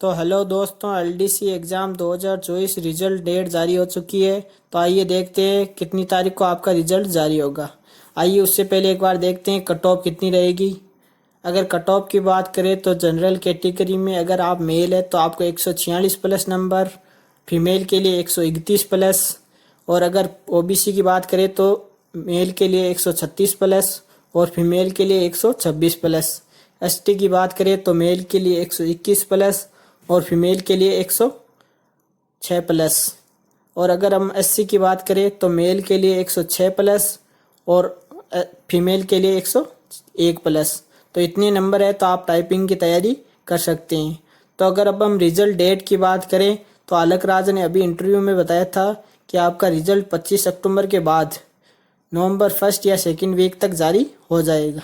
तो हेलो दोस्तों, LDC exam 2024 result date जारी हो चुकी है। तो आइए देखते हैं कितनी तारीख को आपका रिजल्ट जारी होगा। आइए उससे पहले एक बार देखते हैं कट ऑफ कितनी रहेगी। अगर कट ऑफ की बात करें तो जनरल कैटेगरी में अगर आप मेल है तो आपको 146 प्लस नंबर, फीमेल के लिए 131 प्लस, और अगर ओबीसी की बात करें तो मेल के लिए 136 प्लस और फीमेल के लिए 126 प्लस। एसटी की बात करें तो मेल के लिए 121 प्लस और फीमेल के लिए 106 प्लस। और अगर हम एससी की बात करें तो मेल के लिए 106 प्लस और फीमेल के लिए 101 प्लस। तो इतने नंबर है तो आप टाइपिंग की तैयारी कर सकते हैं। तो अगर अब हम रिजल्ट डेट की बात करें तो अलक राज ने अभी इंटरव्यू में बताया था कि आपका रिजल्ट 25 अक्टूबर के बाद नवंबर 1 या 2 वीक तक जारी हो जाएगा।